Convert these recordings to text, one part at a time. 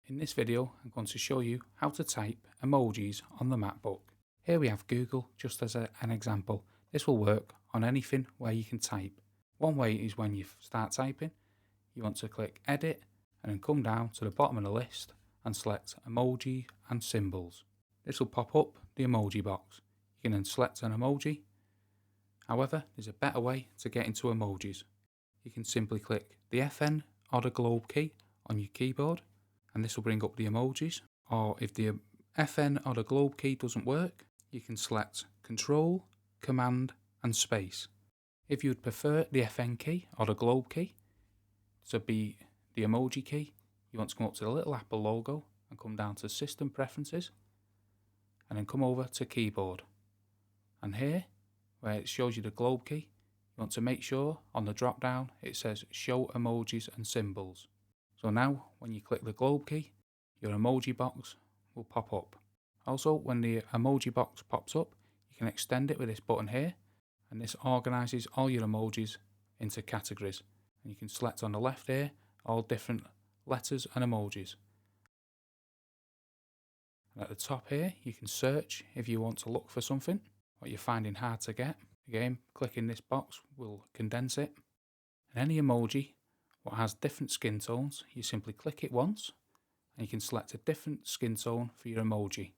In this video, I'm going to show you how to type emojis on the MacBook. Here we have Google just as an example. This will work on anything where you can type. One way is when you start typing, you want to click Edit and then come down to the bottom of the list and select Emoji and Symbols. This will pop up the emoji box. You can then select an emoji. However, there's a better way to get into emojis. You can simply click the FN or the globe key on your keyboard, and this will bring up the emojis. Or if the FN or the globe key doesn't work, you can select Control, Command and Space. If you would prefer the FN key or the globe key to be the emoji key, you want to come up to the little Apple logo and come down to System Preferences and then come over to Keyboard. And here, where it shows you the globe key, you want to make sure on the drop down it says Show Emojis and Symbols. So now when you click the globe key, your emoji box will pop up. Also, when the emoji box pops up, you can extend it with this button here, and this organises all your emojis into categories. And you can select on the left here all different letters and emojis. And at the top here, you can search if you want to look for something, what you're finding hard to get. Again, clicking this box will condense it. And any emoji what has different skin tones, you simply click it once and you can select a different skin tone for your emoji.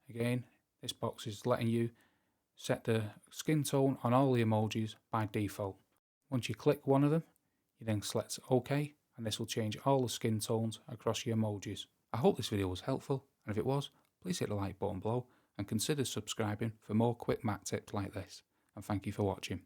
Again, this box is letting you set the skin tone on all the emojis by default. Once you click one of them, you then select OK, and this will change all the skin tones across your emojis. I hope this video was helpful, and if it was, please hit the like button below and consider subscribing for more quick Mac tips like this. And thank you for watching.